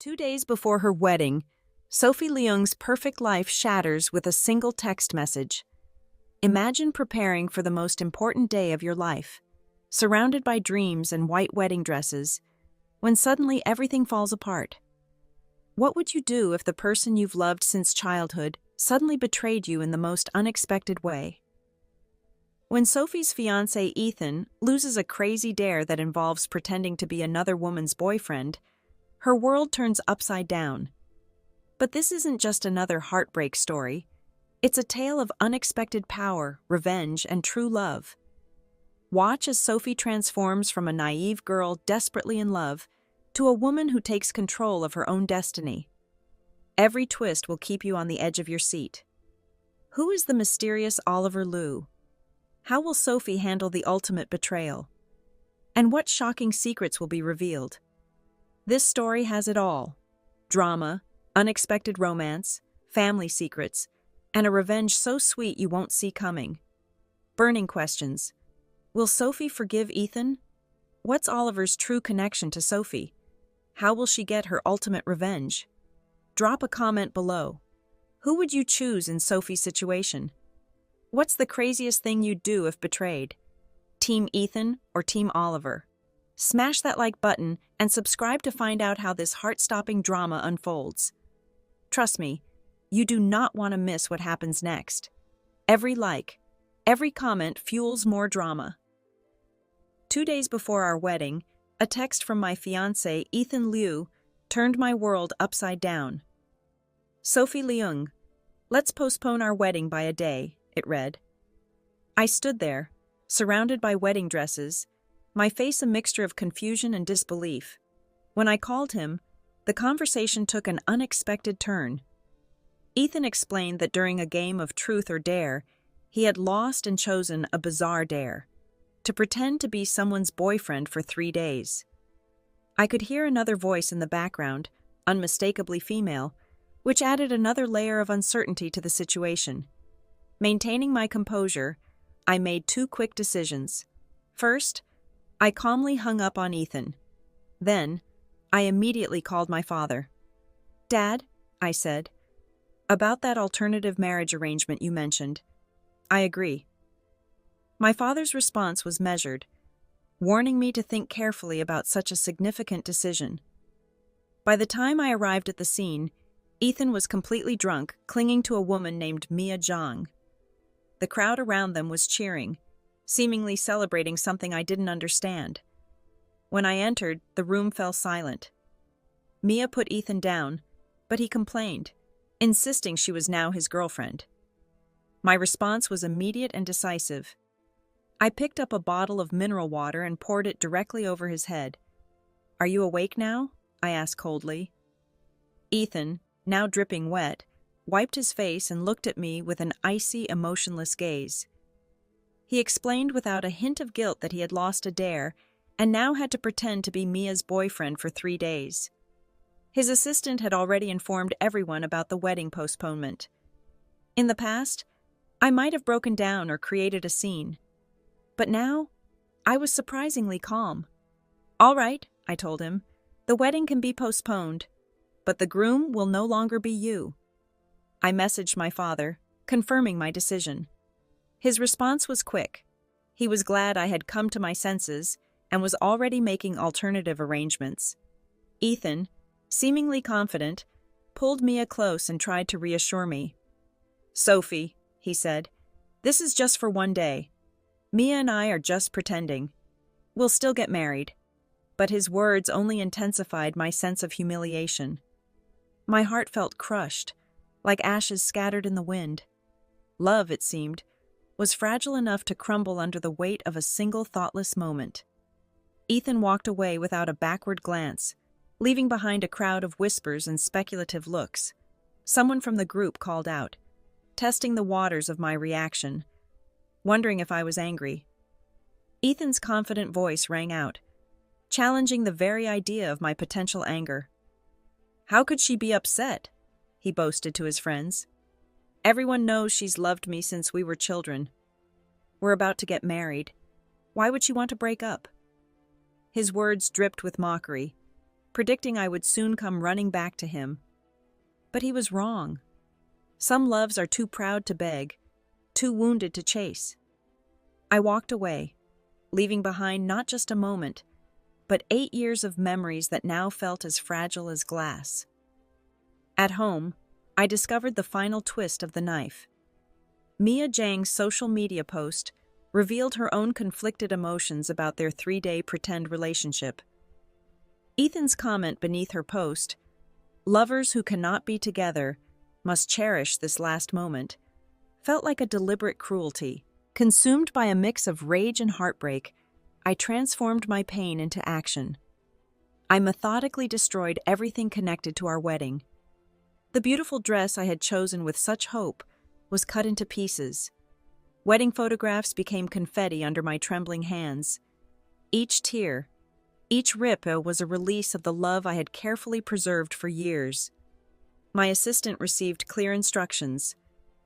2 days before her wedding, Sophie Leung's perfect life shatters with a single text message. Imagine preparing for the most important day of your life, surrounded by dreams and white wedding dresses, when suddenly everything falls apart. What would you do if the person you've loved since childhood suddenly betrayed you in the most unexpected way? When Sophie's fiancé Ethan loses a crazy dare that involves pretending to be another woman's boyfriend, her world turns upside down. But this isn't just another heartbreak story. It's a tale of unexpected power, revenge, and true love. Watch as Sophie transforms from a naive girl desperately in love to a woman who takes control of her own destiny. Every twist will keep you on the edge of your seat. Who is the mysterious Oliver Liu? How will Sophie handle the ultimate betrayal? And what shocking secrets will be revealed? This story has it all: drama, unexpected romance, family secrets, and a revenge so sweet you won't see coming. Burning questions. Will Sophie forgive Ethan? What's Oliver's true connection to Sophie? How will she get her ultimate revenge? Drop a comment below. Who would you choose in Sophie's situation? What's the craziest thing you'd do if betrayed? Team Ethan or Team Oliver? Smash that like button and subscribe to find out how this heart-stopping drama unfolds. Trust me, you do not want to miss what happens next. Every like, every comment fuels more drama. 2 days before our wedding, a text from my fiancé Ethan Liu turned my world upside down. Sophie Leung, let's postpone our wedding by a day, it read. I stood there, surrounded by wedding dresses, my face a mixture of confusion and disbelief. When I called him, the conversation took an unexpected turn. Ethan explained that during a game of truth or dare, he had lost and chosen a bizarre dare: to pretend to be someone's boyfriend for 3 days. I could hear another voice in the background, unmistakably female, which added another layer of uncertainty to the situation. Maintaining my composure, I made 2 quick decisions. First, I calmly hung up on Ethan. Then, I immediately called my father. "Dad," I said, "about that alternative marriage arrangement you mentioned. I agree." My father's response was measured, warning me to think carefully about such a significant decision. By the time I arrived at the scene, Ethan was completely drunk, clinging to a woman named Mia Zhang. The crowd around them was cheering, seemingly celebrating something I didn't understand. When I entered, the room fell silent. Mia put Ethan down, but he complained, insisting she was now his girlfriend. My response was immediate and decisive. I picked up a bottle of mineral water and poured it directly over his head. "Are you awake now?" I asked coldly. Ethan, now dripping wet, wiped his face and looked at me with an icy, emotionless gaze. He explained without a hint of guilt that he had lost a dare and now had to pretend to be Mia's boyfriend for 3 days. His assistant had already informed everyone about the wedding postponement. In the past, I might have broken down or created a scene. But now, I was surprisingly calm. "All right," I told him, "the wedding can be postponed, but the groom will no longer be you." I messaged my father, confirming my decision. His response was quick. He was glad I had come to my senses and was already making alternative arrangements. Ethan, seemingly confident, pulled Mia close and tried to reassure me. "Sophie," he said, "this is just for 1 day. Mia and I are just pretending. We'll still get married." But his words only intensified my sense of humiliation. My heart felt crushed, like ashes scattered in the wind. Love, it seemed, was fragile enough to crumble under the weight of a single thoughtless moment. Ethan walked away without a backward glance, leaving behind a crowd of whispers and speculative looks. Someone from the group called out, testing the waters of my reaction, wondering if I was angry. Ethan's confident voice rang out, challenging the very idea of my potential anger. "How could she be upset?" he boasted to his friends. "Everyone knows she's loved me since we were children. We're about to get married. Why would she want to break up?" His words dripped with mockery, predicting I would soon come running back to him. But he was wrong. Some loves are too proud to beg, too wounded to chase. I walked away, leaving behind not just a moment, but 8 years of memories that now felt as fragile as glass. At home, I discovered the final twist of the knife. Mia Jang's social media post revealed her own conflicted emotions about their 3-day pretend relationship. Ethan's comment beneath her post, "Lovers who cannot be together must cherish this last moment," felt like a deliberate cruelty. Consumed by a mix of rage and heartbreak, I transformed my pain into action. I methodically destroyed everything connected to our wedding. The beautiful dress I had chosen with such hope was cut into pieces. Wedding photographs became confetti under my trembling hands. Each tear, each rip was a release of the love I had carefully preserved for years. My assistant received clear instructions: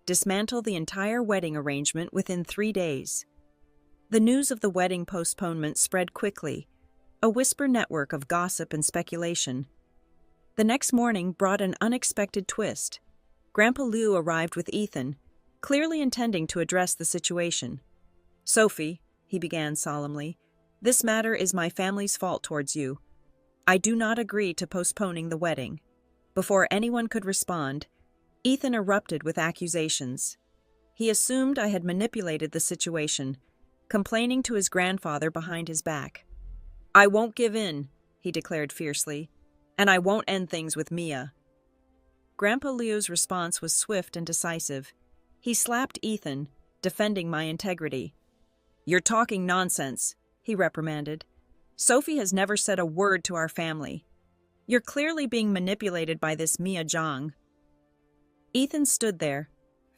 dismantle the entire wedding arrangement within 3 days. The news of the wedding postponement spread quickly, a whisper network of gossip and speculation. The next morning brought an unexpected twist. Grandpa Liu arrived with Ethan, clearly intending to address the situation. "Sophie," he began solemnly, "this matter is my family's fault towards you. I do not agree to postponing the wedding." Before anyone could respond, Ethan erupted with accusations. He assumed I had manipulated the situation, complaining to his grandfather behind his back. "I won't give in," he declared fiercely, "and I won't end things with Mia." Grandpa Liu's response was swift and decisive. He slapped Ethan, defending my integrity. "You're talking nonsense," he reprimanded. "Sophie has never said a word to our family. You're clearly being manipulated by this Mia Zhang." Ethan stood there,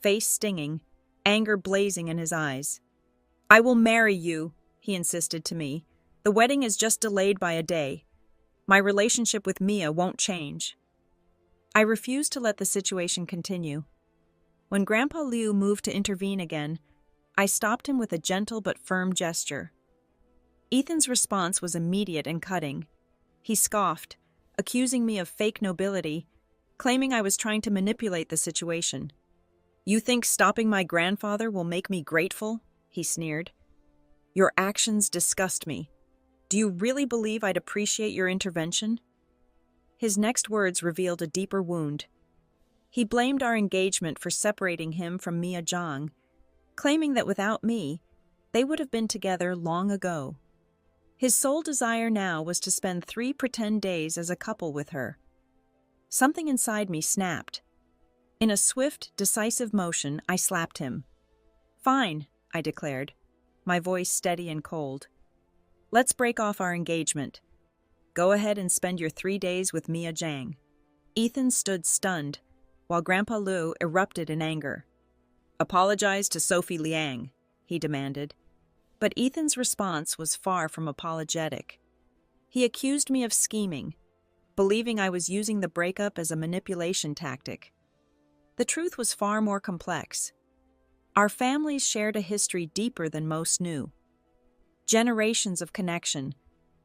face stinging, anger blazing in his eyes. "I will marry you," he insisted to me. "The wedding is just delayed by a day. My relationship with Mia won't change." I refused to let the situation continue. When Grandpa Liu moved to intervene again, I stopped him with a gentle but firm gesture. Ethan's response was immediate and cutting. He scoffed, accusing me of fake nobility, claiming I was trying to manipulate the situation. "You think stopping my grandfather will make me grateful?" he sneered. "Your actions disgust me. Do you really believe I'd appreciate your intervention?" His next words revealed a deeper wound. He blamed our engagement for separating him from Mia Zhang, claiming that without me, they would have been together long ago. His sole desire now was to spend 3 pretend days as a couple with her. Something inside me snapped. In a swift, decisive motion, I slapped him. "Fine," I declared, my voice steady and cold. "Let's break off our engagement. Go ahead and spend your 3 days with Mia Zhang." Ethan stood stunned, while Grandpa Liu erupted in anger. "Apologize to Sophie Liang," he demanded. But Ethan's response was far from apologetic. He accused me of scheming, believing I was using the breakup as a manipulation tactic. The truth was far more complex. Our families shared a history deeper than most knew. Generations of connection,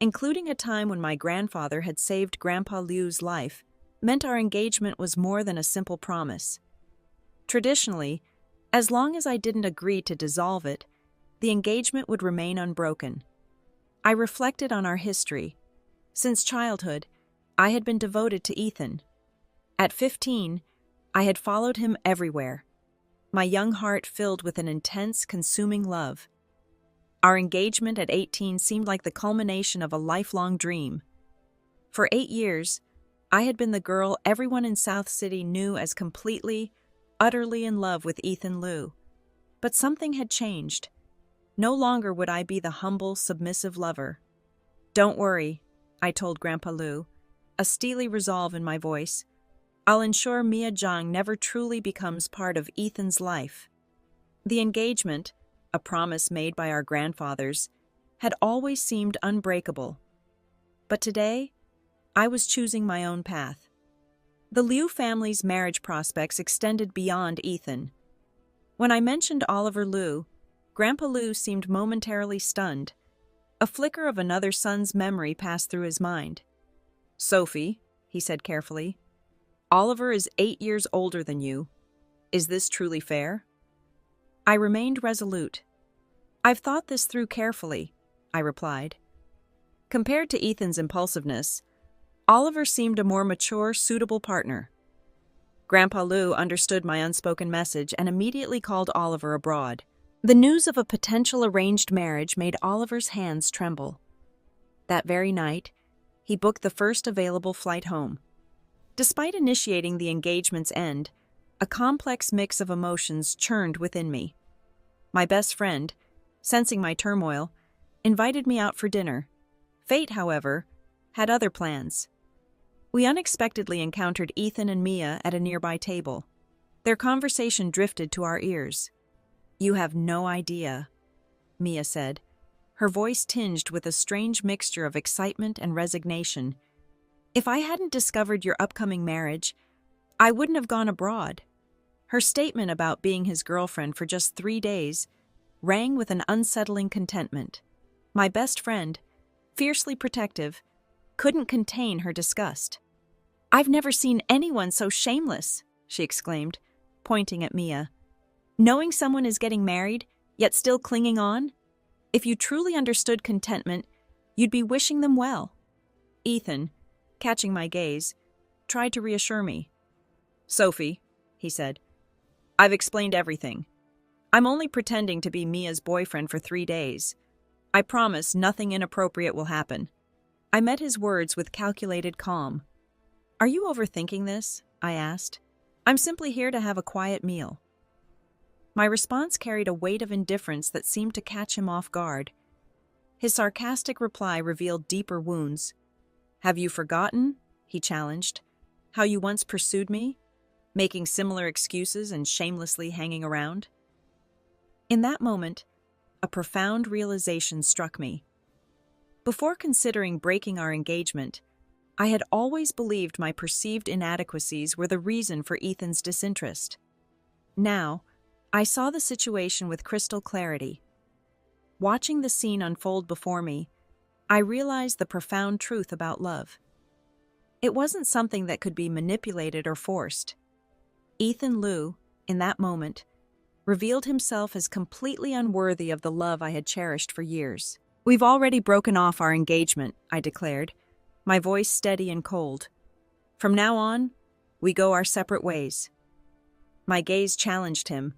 including a time when my grandfather had saved Grandpa Liu's life, meant our engagement was more than a simple promise. Traditionally, as long as I didn't agree to dissolve it, the engagement would remain unbroken. I reflected on our history. Since childhood, I had been devoted to Ethan. At 15, I had followed him everywhere, my young heart filled with an intense, consuming love. Our engagement at 18 seemed like the culmination of a lifelong dream. For 8 years, I had been the girl everyone in South City knew as completely, utterly in love with Ethan Liu. But something had changed. No longer would I be the humble, submissive lover. "Don't worry," I told Grandpa Liu, a steely resolve in my voice. "I'll ensure Mia Zhang never truly becomes part of Ethan's life." The engagement, a promise made by our grandfathers, had always seemed unbreakable. But today, I was choosing my own path. The Liu family's marriage prospects extended beyond Ethan. When I mentioned Oliver Liu, Grandpa Liu seemed momentarily stunned. A flicker of another son's memory passed through his mind. Sophie, he said carefully, Oliver is 8 years older than you. Is this truly fair? I remained resolute. I've thought this through carefully, I replied. Compared to Ethan's impulsiveness, Oliver seemed a more mature, suitable partner. Grandpa Lou understood my unspoken message and immediately called Oliver abroad. The news of a potential arranged marriage made Oliver's hands tremble. That very night, he booked the first available flight home. Despite initiating the engagement's end, a complex mix of emotions churned within me. My best friend, sensing my turmoil, invited me out for dinner. Fate, however, had other plans. We unexpectedly encountered Ethan and Mia at a nearby table. Their conversation drifted to our ears. "You have no idea," Mia said, her voice tinged with a strange mixture of excitement and resignation. "If I hadn't discovered your upcoming marriage, I wouldn't have gone abroad." Her statement about being his girlfriend for just 3 days rang with an unsettling contentment. My best friend, fiercely protective, couldn't contain her disgust. "I've never seen anyone so shameless," she exclaimed, pointing at Mia. "Knowing someone is getting married, yet still clinging on? If you truly understood contentment, you'd be wishing them well." Ethan, catching my gaze, tried to reassure me. "Sophie," he said, "I've explained everything. I'm only pretending to be Mia's boyfriend for 3 days. I promise nothing inappropriate will happen." I met his words with calculated calm. "Are you overthinking this?" I asked. "I'm simply here to have a quiet meal." My response carried a weight of indifference that seemed to catch him off guard. His sarcastic reply revealed deeper wounds. "Have you forgotten," he challenged, "how you once pursued me, making similar excuses and shamelessly hanging around?" In that moment, a profound realization struck me. Before considering breaking our engagement, I had always believed my perceived inadequacies were the reason for Ethan's disinterest. Now, I saw the situation with crystal clarity. Watching the scene unfold before me, I realized the profound truth about love. It wasn't something that could be manipulated or forced. Ethan Liu, in that moment, revealed himself as completely unworthy of the love I had cherished for years. "We've already broken off our engagement," I declared, my voice steady and cold. "From now on, we go our separate ways." My gaze challenged him,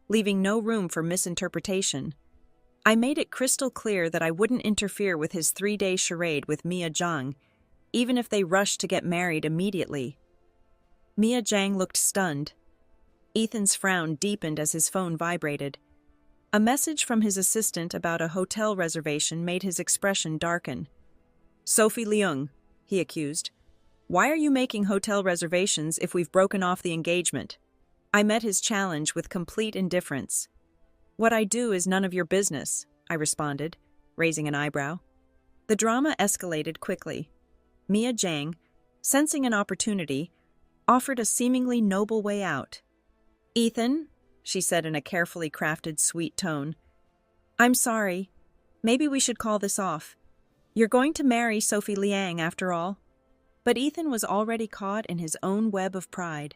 leaving no room for misinterpretation. I made it crystal clear that I wouldn't interfere with his 3-day charade with Mia Zhang, even if they rushed to get married immediately. Mia Zhang looked stunned. Ethan's frown deepened as his phone vibrated. A message from his assistant about a hotel reservation made his expression darken. "Sophie Leung," he accused, "why are you making hotel reservations if we've broken off the engagement?" I met his challenge with complete indifference. "What I do is none of your business," I responded, raising an eyebrow. The drama escalated quickly. Mia Zhang, sensing an opportunity, offered a seemingly noble way out. "Ethan," she said in a carefully crafted, sweet tone, "I'm sorry. Maybe we should call this off. You're going to marry Sophie Liang after all." But Ethan was already caught in his own web of pride.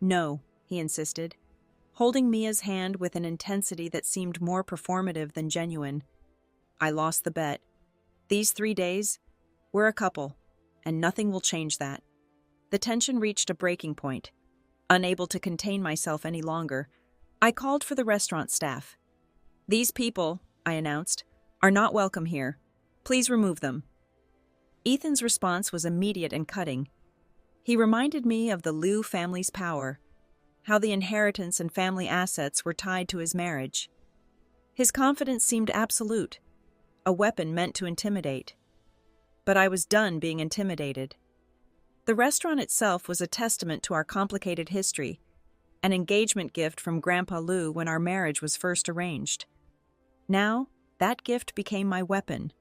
"No," he insisted, holding Mia's hand with an intensity that seemed more performative than genuine. "I lost the bet. These 3 days, we're a couple, and nothing will change that." The tension reached a breaking point. Unable to contain myself any longer, I called for the restaurant staff. "These people," I announced, "are not welcome here. Please remove them." Ethan's response was immediate and cutting. He reminded me of the Liu family's power, how the inheritance and family assets were tied to his marriage. His confidence seemed absolute, a weapon meant to intimidate. But I was done being intimidated. The restaurant itself was a testament to our complicated history, an engagement gift from Grandpa Lou when our marriage was first arranged. Now, that gift became my weapon.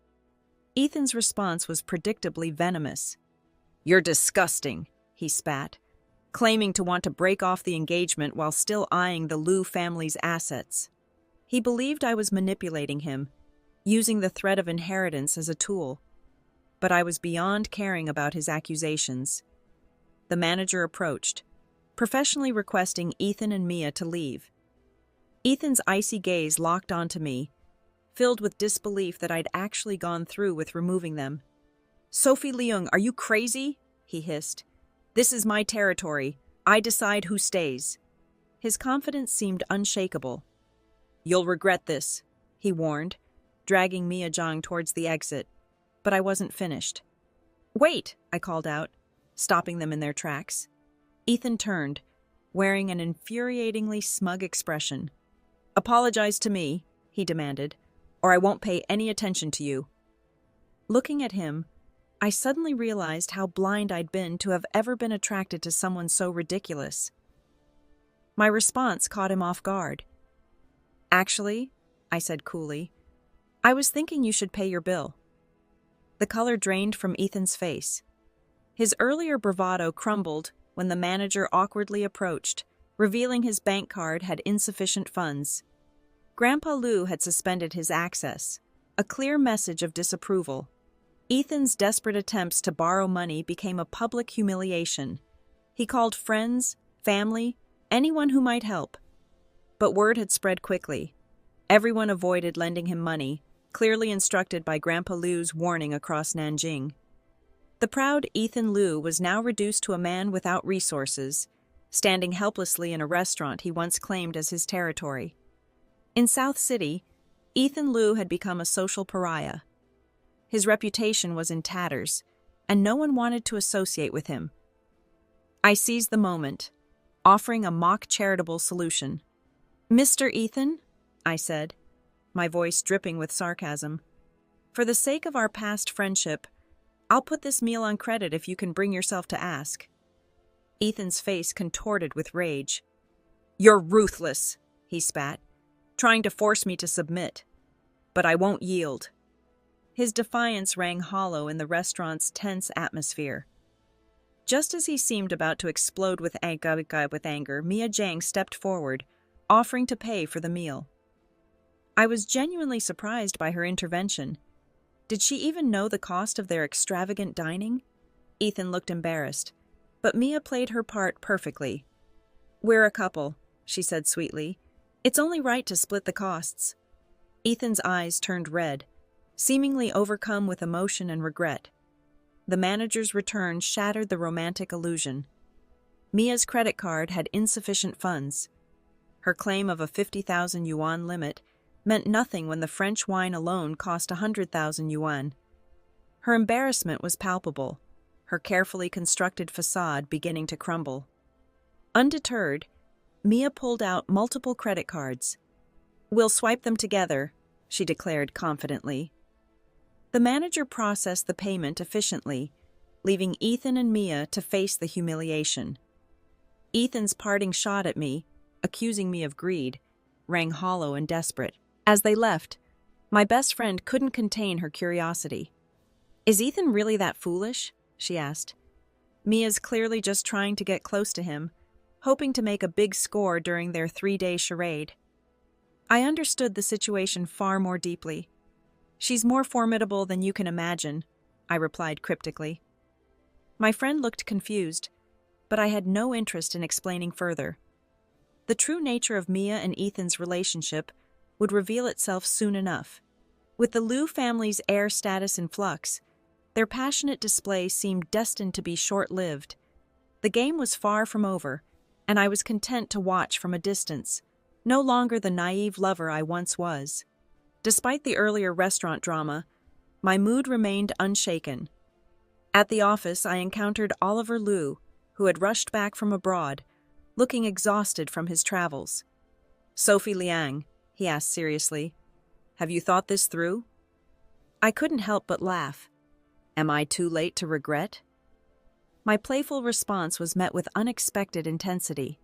Ethan's response was predictably venomous. "You're disgusting," he spat, claiming to want to break off the engagement while still eyeing the Liu family's assets. He believed I was manipulating him, using the threat of inheritance as a tool. but I was beyond caring about his accusations. The manager approached, professionally requesting Ethan and Mia to leave. Ethan's icy gaze locked onto me, filled with disbelief that I'd actually gone through with removing them. "Sophie Leung, are you crazy?" he hissed. "This is my territory. I decide who stays." His confidence seemed unshakable. "You'll regret this," he warned, dragging Mia Zhang towards the exit. But I wasn't finished. "Wait," I called out, stopping them in their tracks. Ethan turned, wearing an infuriatingly smug expression. "Apologize to me," he demanded, "or I won't pay any attention to you." Looking at him, I suddenly realized how blind I'd been to have ever been attracted to someone so ridiculous. My response caught him off guard. "Actually," I said coolly, "I was thinking you should pay your bill." The color drained from Ethan's face. His earlier bravado crumbled when the manager awkwardly approached, revealing his bank card had insufficient funds. Grandpa Lou had suspended his access, a clear message of disapproval. Ethan's desperate attempts to borrow money became a public humiliation. He called friends, family, anyone who might help. But word had spread quickly. Everyone avoided lending him money, clearly instructed by Grandpa Lou's warning across Nanjing. The proud Ethan Liu was now reduced to a man without resources, standing helplessly in a restaurant he once claimed as his territory. In South City, Ethan Liu had become a social pariah. His reputation was in tatters, and no one wanted to associate with him. I seized the moment, offering a mock charitable solution. "Mr. Ethan," I said, my voice dripping with sarcasm, "for the sake of our past friendship, I'll put this meal on credit if you can bring yourself to ask." Ethan's face contorted with rage. "You're ruthless," he spat, "trying to force me to submit. But I won't yield." His defiance rang hollow in the restaurant's tense atmosphere. Just as he seemed about to explode with anger, Mia Zhang stepped forward, offering to pay for the meal. I was genuinely surprised by her intervention. Did she even know the cost of their extravagant dining? Ethan looked embarrassed, but Mia played her part perfectly. "We're a couple," she said sweetly. "It's only right to split the costs." Ethan's eyes turned red, seemingly overcome with emotion and regret. The manager's return shattered the romantic illusion. Mia's credit card had insufficient funds. Her claim of a 50,000 yuan limit meant nothing when the French wine alone cost 100,000 yuan. Her embarrassment was palpable, her carefully constructed facade beginning to crumble. Undeterred, Mia pulled out multiple credit cards. "We'll swipe them together," she declared confidently. The manager processed the payment efficiently, leaving Ethan and Mia to face the humiliation. Ethan's parting shot at me, accusing me of greed, rang hollow and desperate. As they left, my best friend couldn't contain her curiosity. "Is Ethan really that foolish?" she asked. "Mia's clearly just trying to get close to him, hoping to make a big score during their 3-day charade." I understood the situation far more deeply. "She's more formidable than you can imagine," I replied cryptically. My friend looked confused, but I had no interest in explaining further. The true nature of Mia and Ethan's relationship would reveal itself soon enough. With the Liu family's heir status in flux, their passionate display seemed destined to be short-lived. The game was far from over, and I was content to watch from a distance, no longer the naive lover I once was. Despite the earlier restaurant drama, my mood remained unshaken. At the office, I encountered Oliver Liu, who had rushed back from abroad, looking exhausted from his travels. "Sophie Liang," he asked seriously, "have you thought this through?" I couldn't help but laugh. Am I too late to regret? My playful response was met with unexpected intensity.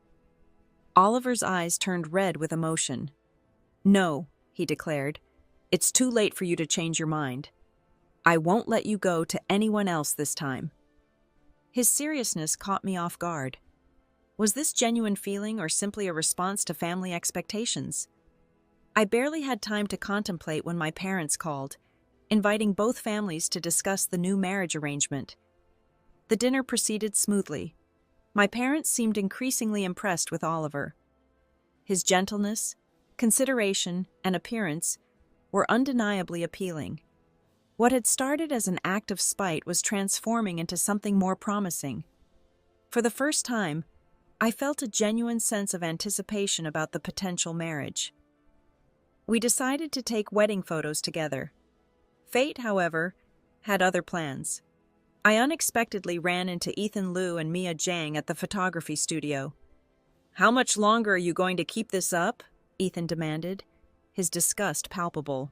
Oliver's eyes turned red with emotion. "No," he declared, "it's too late for you to change your mind. I won't let you go to anyone else this time." His seriousness caught me off guard. Was this genuine feeling or simply a response to family expectations? I barely had time to contemplate when my parents called, inviting both families to discuss the new marriage arrangement. The dinner proceeded smoothly. My parents seemed increasingly impressed with Oliver. His gentleness, consideration, and appearance were undeniably appealing. What had started as an act of spite was transforming into something more promising. For the first time, I felt a genuine sense of anticipation about the potential marriage. We decided to take wedding photos together. Fate, however, had other plans. I unexpectedly ran into Ethan Liu and Mia Zhang at the photography studio. "How much longer are you going to keep this up?" Ethan demanded, his disgust palpable.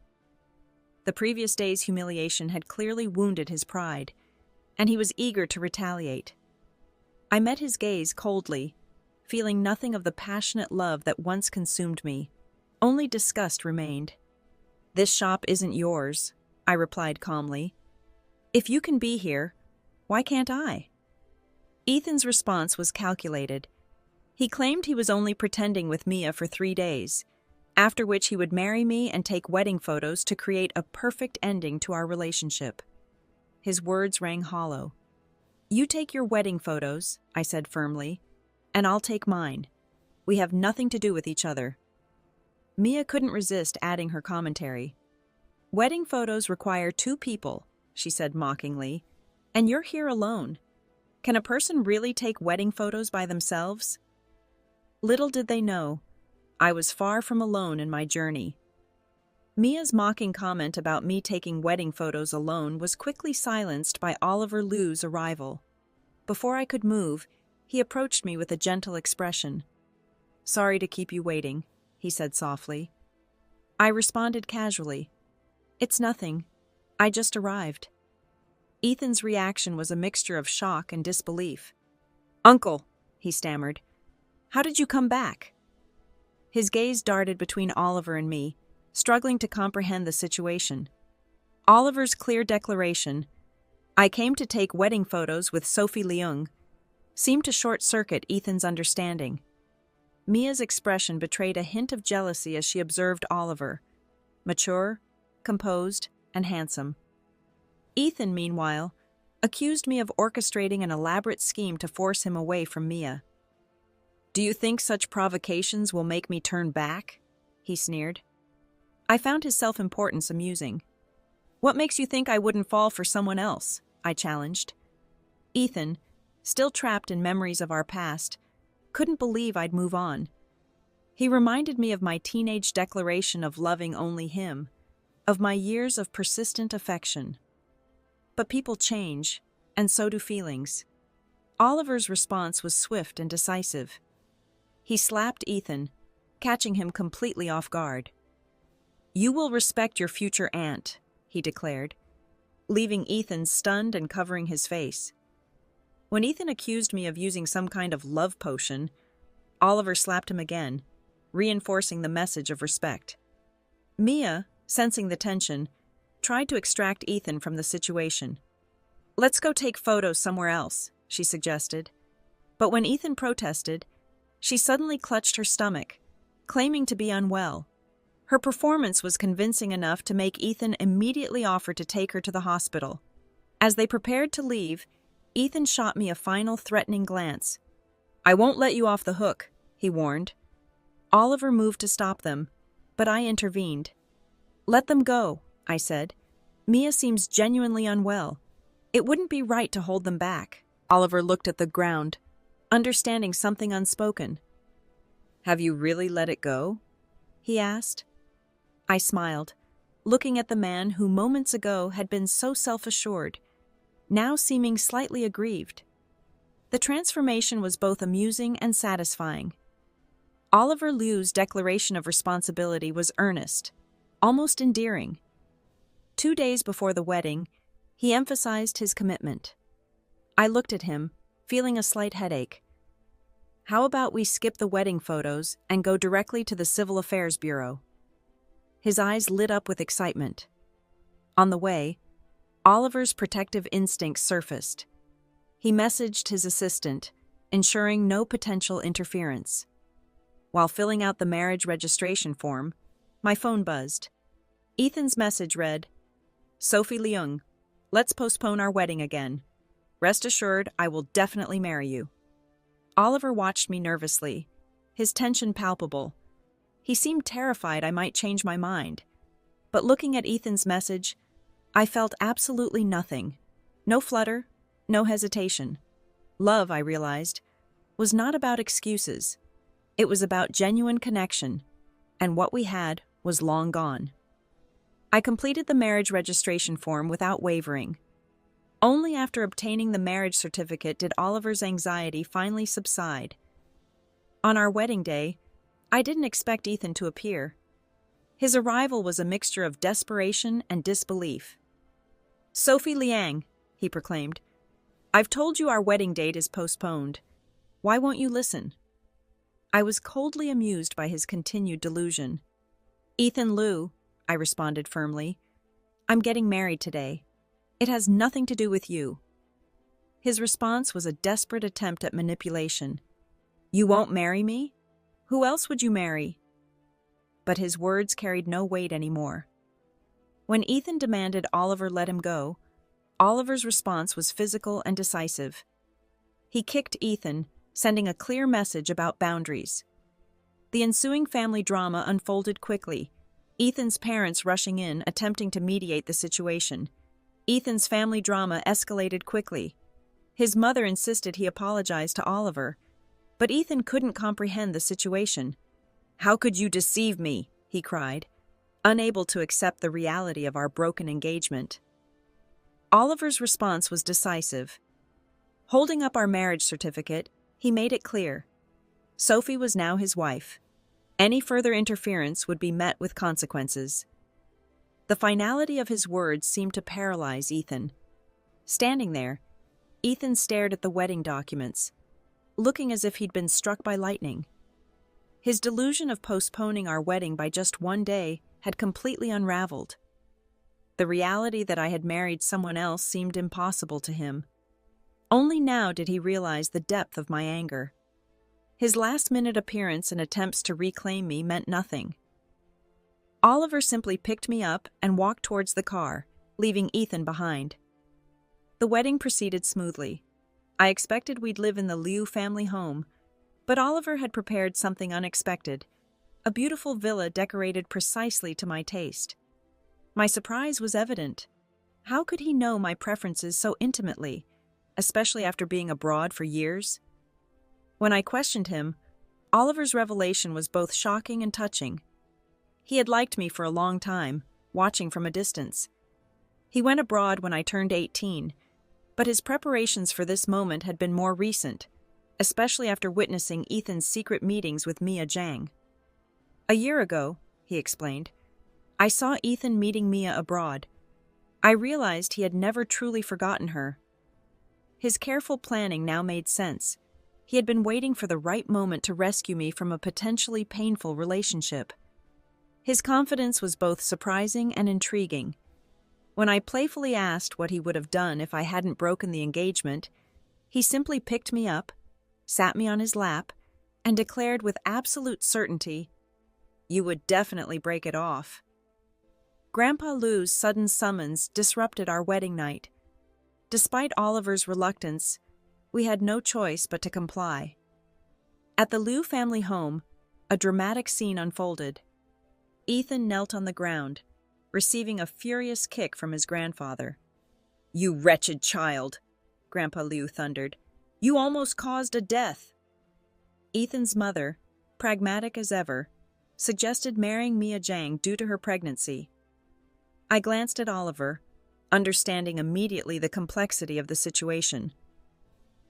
The previous day's humiliation had clearly wounded his pride, and he was eager to retaliate. I met his gaze coldly, feeling nothing of the passionate love that once consumed me. Only disgust remained. "This shop isn't yours," I replied calmly. "If you can be here, why can't I?" Ethan's response was calculated. He claimed he was only pretending with Mia for 3 days, after which he would marry me and take wedding photos to create a perfect ending to our relationship. His words rang hollow. "You take your wedding photos," I said firmly, "and I'll take mine. We have nothing to do with each other." Mia couldn't resist adding her commentary. "Wedding photos require 2 people," she said mockingly, "and you're here alone. Can a person really take wedding photos by themselves?" Little did they know, I was far from alone in my journey. Mia's mocking comment about me taking wedding photos alone was quickly silenced by Oliver Liu's arrival. Before I could move, he approached me with a gentle expression. "Sorry to keep you waiting," he said softly. I responded casually, "It's nothing. I just arrived." Ethan's reaction was a mixture of shock and disbelief. "Uncle," he stammered, "how did you come back?" His gaze darted between Oliver and me, struggling to comprehend the situation. Oliver's clear declaration, "I came to take wedding photos with Sophie Leung," seemed to short-circuit Ethan's understanding. Mia's expression betrayed a hint of jealousy as she observed Oliver, mature, composed, and handsome. Ethan, meanwhile, accused me of orchestrating an elaborate scheme to force him away from Mia. "Do you think such provocations will make me turn back?" he sneered. I found his self-importance amusing. "What makes you think I wouldn't fall for someone else?" I challenged. Ethan, still trapped in memories of our past, couldn't believe I'd move on. He reminded me of my teenage declaration of loving only him, of my years of persistent affection. But people change, and so do feelings. Oliver's response was swift and decisive. He slapped Ethan, catching him completely off guard. "You will respect your future aunt," he declared, leaving Ethan stunned and covering his face. When Ethan accused me of using some kind of love potion, Oliver slapped him again, reinforcing the message of respect. Mia, sensing the tension, tried to extract Ethan from the situation. "Let's go take photos somewhere else," she suggested. But when Ethan protested, she suddenly clutched her stomach, claiming to be unwell. Her performance was convincing enough to make Ethan immediately offer to take her to the hospital. As they prepared to leave, Ethan shot me a final threatening glance. "I won't let you off the hook," he warned. Oliver moved to stop them, but I intervened. "Let them go," I said. "Mia seems genuinely unwell. It wouldn't be right to hold them back." Oliver looked at the ground, understanding something unspoken. "Have you really let it go?" he asked. I smiled, looking at the man who moments ago had been so self-assured, now seeming slightly aggrieved. The transformation was both amusing and satisfying. Oliver Liu's declaration of responsibility was earnest, almost endearing. 2 days before the wedding, he emphasized his commitment. I looked at him, feeling a slight headache. "How about we skip the wedding photos and go directly to the Civil Affairs Bureau?" His eyes lit up with excitement. On the way, Oliver's protective instincts surfaced. He messaged his assistant, ensuring no potential interference. While filling out the marriage registration form, my phone buzzed. Ethan's message read, Sophie Leung, let's postpone our wedding again. Rest assured, I will definitely marry you. Oliver watched me nervously, his tension palpable. He seemed terrified I might change my mind. But looking at Ethan's message, I felt absolutely nothing. No flutter, no hesitation. Love, I realized, was not about excuses. It was about genuine connection, and what we had was long gone. I completed the marriage registration form without wavering. Only after obtaining the marriage certificate did Oliver's anxiety finally subside. On our wedding day, I didn't expect Ethan to appear. His arrival was a mixture of desperation and disbelief. "Sophie Liang," he proclaimed, "I've told you our wedding date is postponed. Why won't you listen?" I was coldly amused by his continued delusion. "Ethan Liu," I responded firmly, "I'm getting married today. It has nothing to do with you." His response was a desperate attempt at manipulation. "You won't marry me? Who else would you marry?" But his words carried no weight anymore. When Ethan demanded Oliver let him go, Oliver's response was physical and decisive. He kicked Ethan, sending a clear message about boundaries. The ensuing family drama unfolded quickly, Ethan's parents rushing in, attempting to mediate the situation. Ethan's family drama escalated quickly. His mother insisted he apologize to Oliver, but Ethan couldn't comprehend the situation. "How could you deceive me?" he cried, unable to accept the reality of our broken engagement. Oliver's response was decisive. Holding up our marriage certificate, he made it clear. Sophie was now his wife. Any further interference would be met with consequences. The finality of his words seemed to paralyze Ethan. Standing there, Ethan stared at the wedding documents, looking as if he'd been struck by lightning. His delusion of postponing our wedding by just one day had completely unraveled. The reality that I had married someone else seemed impossible to him. Only now did he realize the depth of my anger. His last-minute appearance and attempts to reclaim me meant nothing. Oliver simply picked me up and walked towards the car, leaving Ethan behind. The wedding proceeded smoothly. I expected we'd live in the Liu family home, but Oliver had prepared something unexpected, a beautiful villa decorated precisely to my taste. My surprise was evident. How could he know my preferences so intimately, especially after being abroad for years? When I questioned him, Oliver's revelation was both shocking and touching. He had liked me for a long time, watching from a distance. He went abroad when I turned 18, but his preparations for this moment had been more recent, especially after witnessing Ethan's secret meetings with Mia Zhang. "A year ago," he explained, "I saw Ethan meeting Mia abroad. I realized he had never truly forgotten her." His careful planning now made sense. He had been waiting for the right moment to rescue me from a potentially painful relationship. His confidence was both surprising and intriguing. When I playfully asked what he would have done if I hadn't broken the engagement, he simply picked me up, sat me on his lap, and declared with absolute certainty, "You would definitely break it off." Grandpa Liu's sudden summons disrupted our wedding night. Despite Oliver's reluctance, we had no choice but to comply. At the Liu family home, a dramatic scene unfolded. Ethan knelt on the ground, receiving a furious kick from his grandfather. "You wretched child," Grandpa Liu thundered. "You almost caused a death." Ethan's mother, pragmatic as ever, suggested marrying Mia Zhang due to her pregnancy. I glanced at Oliver, understanding immediately the complexity of the situation.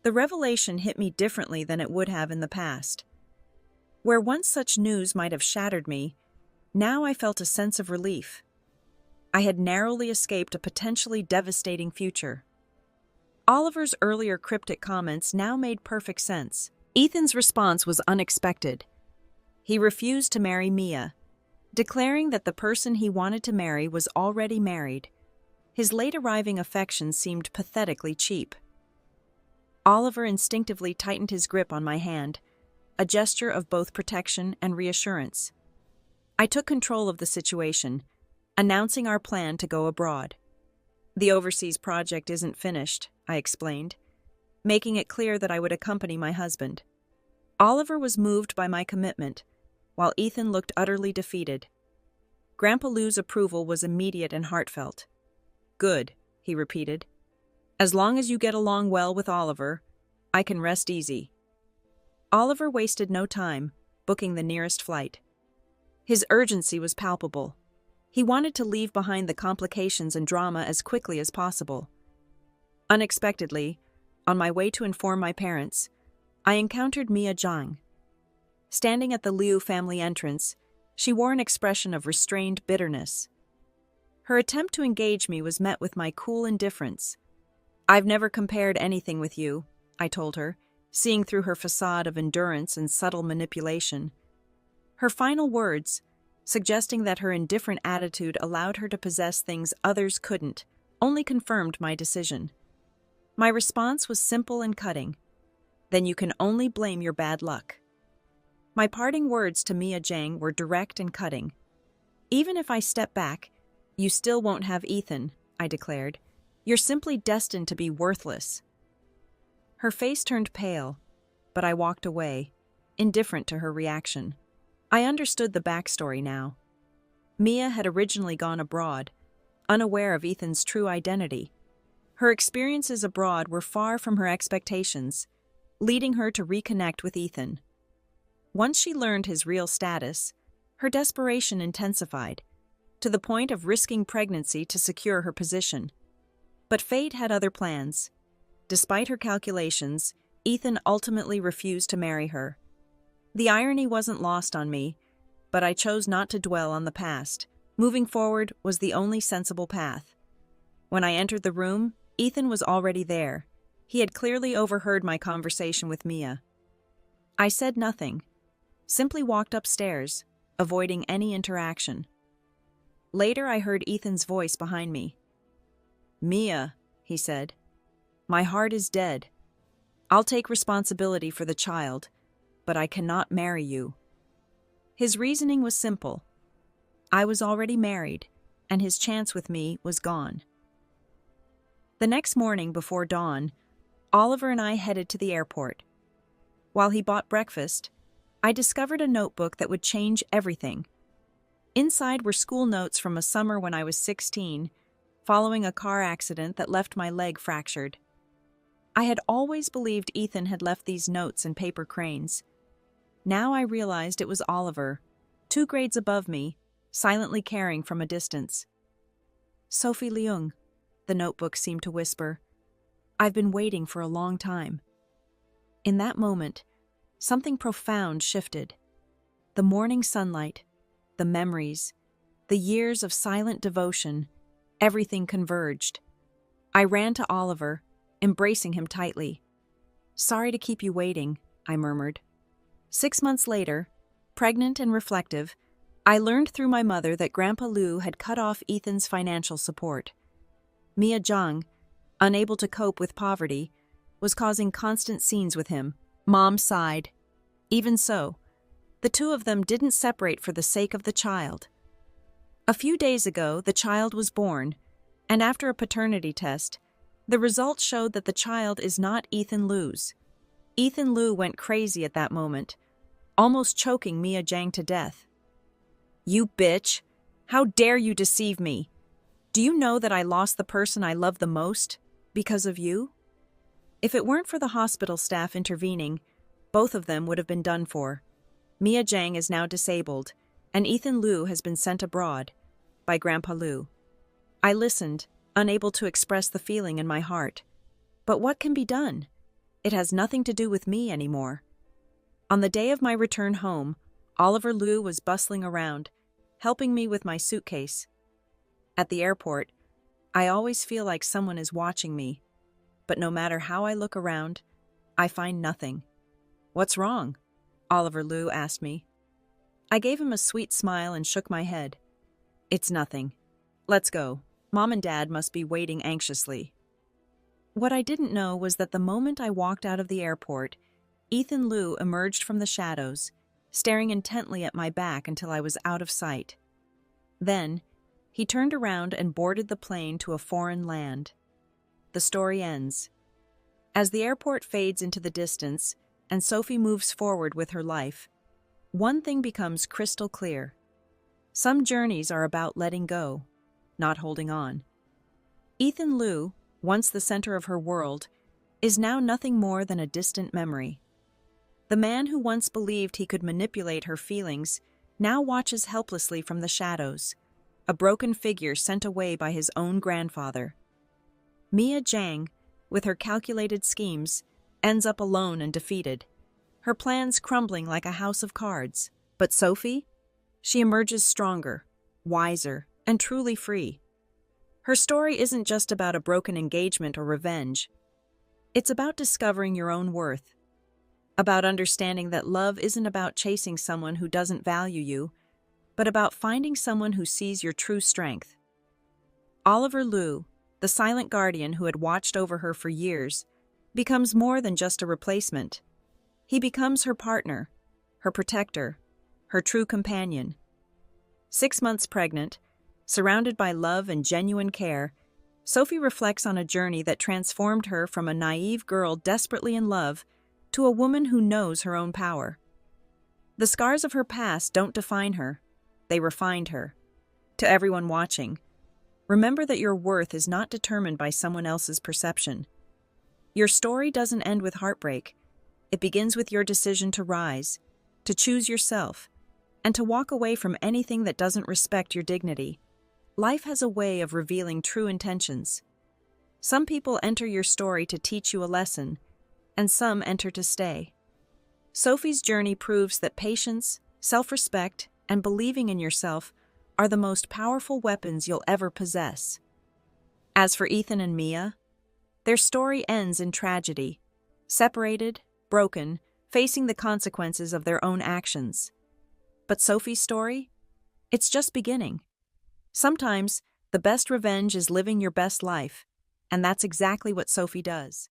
The revelation hit me differently than it would have in the past. Where once such news might have shattered me, now I felt a sense of relief. I had narrowly escaped a potentially devastating future. Oliver's earlier cryptic comments now made perfect sense. Ethan's response was unexpected. He refused to marry Mia, declaring that the person he wanted to marry was already married. His late-arriving affection seemed pathetically cheap. Oliver instinctively tightened his grip on my hand, a gesture of both protection and reassurance. I took control of the situation, announcing our plan to go abroad. The overseas project isn't finished, I explained, making it clear that I would accompany my husband. Oliver was moved by my commitment, while Ethan looked utterly defeated. Grandpa Lou's approval was immediate and heartfelt. "Good," he repeated. "As long as you get along well with Oliver, I can rest easy." Oliver wasted no time, booking the nearest flight. His urgency was palpable. He wanted to leave behind the complications and drama as quickly as possible. Unexpectedly, on my way to inform my parents, I encountered Mia Zhang. Standing at the Liu family entrance, she wore an expression of restrained bitterness. Her attempt to engage me was met with my cool indifference. "I've never compared anything with you," I told her, seeing through her facade of endurance and subtle manipulation. Her final words, suggesting that her indifferent attitude allowed her to possess things others couldn't, only confirmed my decision. My response was simple and cutting. "Then you can only blame your bad luck." My parting words to Mia Zhang were direct and cutting. "Even if I step back, you still won't have Ethan," I declared. "You're simply destined to be worthless." Her face turned pale, but I walked away, indifferent to her reaction. I understood the backstory now. Mia had originally gone abroad, unaware of Ethan's true identity. Her experiences abroad were far from her expectations, leading her to reconnect with Ethan. Once she learned his real status, her desperation intensified, to the point of risking pregnancy to secure her position. But fate had other plans. Despite her calculations, Ethan ultimately refused to marry her. The irony wasn't lost on me, but I chose not to dwell on the past. Moving forward was the only sensible path. When I entered the room, Ethan was already there. He had clearly overheard my conversation with Mia. I said nothing, simply walked upstairs, avoiding any interaction. Later, I heard Ethan's voice behind me. "Mia," he said, "my heart is dead. I'll take responsibility for the child, but I cannot marry you." His reasoning was simple. I was already married, and his chance with me was gone. The next morning before dawn, Oliver and I headed to the airport. While he bought breakfast, I discovered a notebook that would change everything. Inside were school notes from a summer when I was 16, following a car accident that left my leg fractured. I had always believed Ethan had left these notes in paper cranes. Now I realized it was Oliver, 2 grades above me, silently caring from a distance. "Sophie Leung," the notebook seemed to whisper. "I've been waiting for a long time." In that moment, something profound shifted. The morning sunlight, the memories, the years of silent devotion, everything converged. I ran to Oliver, embracing him tightly. "Sorry to keep you waiting," I murmured. 6 months later, pregnant and reflective, I learned through my mother that Grandpa Lou had cut off Ethan's financial support. Mia Zhang, unable to cope with poverty, was causing constant scenes with him. Mom sighed. Even so, the two of them didn't separate for the sake of the child. A few days ago, the child was born, and after a paternity test, the results showed that the child is not Ethan Lou's. Ethan Lou went crazy at that moment, almost choking Mia Zhang to death. "You bitch! How dare you deceive me? Do you know that I lost the person I love the most because of you?" If it weren't for the hospital staff intervening, both of them would have been done for. Mia Zhang is now disabled, and Ethan Lou has been sent abroad by Grandpa Lou. I listened, unable to express the feeling in my heart. But what can be done? It has nothing to do with me anymore. On the day of my return home, Oliver Lou was bustling around, helping me with my suitcase. At the airport, I always feel like someone is watching me, but no matter how I look around, I find nothing. "What's wrong?" Oliver Lou asked me. I gave him a sweet smile and shook my head. "It's nothing. Let's go. Mom and Dad must be waiting anxiously." What I didn't know was that the moment I walked out of the airport, Ethan Lou emerged from the shadows, staring intently at my back until I was out of sight. Then, He turned around and boarded the plane to a foreign land. The story ends. As the airport fades into the distance and Sophie moves forward with her life, one thing becomes crystal clear. Some journeys are about letting go, not holding on. Ethan Liu, once the center of her world, is now nothing more than a distant memory. The man who once believed he could manipulate her feelings now watches helplessly from the shadows, a broken figure sent away by his own grandfather. Mia Zhang, with her calculated schemes, ends up alone and defeated, her plans crumbling like a house of cards. But Sophie? She emerges stronger, wiser, and truly free. Her story isn't just about a broken engagement or revenge. It's about discovering your own worth, about understanding that love isn't about chasing someone who doesn't value you, but about finding someone who sees your true strength. Oliver Liu, the silent guardian who had watched over her for years, becomes more than just a replacement. He becomes her partner, her protector, her true companion. 6 months pregnant, surrounded by love and genuine care, Sophie reflects on a journey that transformed her from a naive girl desperately in love to a woman who knows her own power. The scars of her past don't define her, they refined her. To everyone watching, remember that your worth is not determined by someone else's perception. Your story doesn't end with heartbreak. It begins with your decision to rise, to choose yourself, and to walk away from anything that doesn't respect your dignity. Life has a way of revealing true intentions. Some people enter your story to teach you a lesson, and some enter to stay. Sophie's journey proves that patience, self-respect, and believing in yourself are the most powerful weapons you'll ever possess. As for Ethan and Mia, their story ends in tragedy, separated, broken, facing the consequences of their own actions. But Sophie's story? It's just beginning. Sometimes, the best revenge is living your best life, and that's exactly what Sophie does.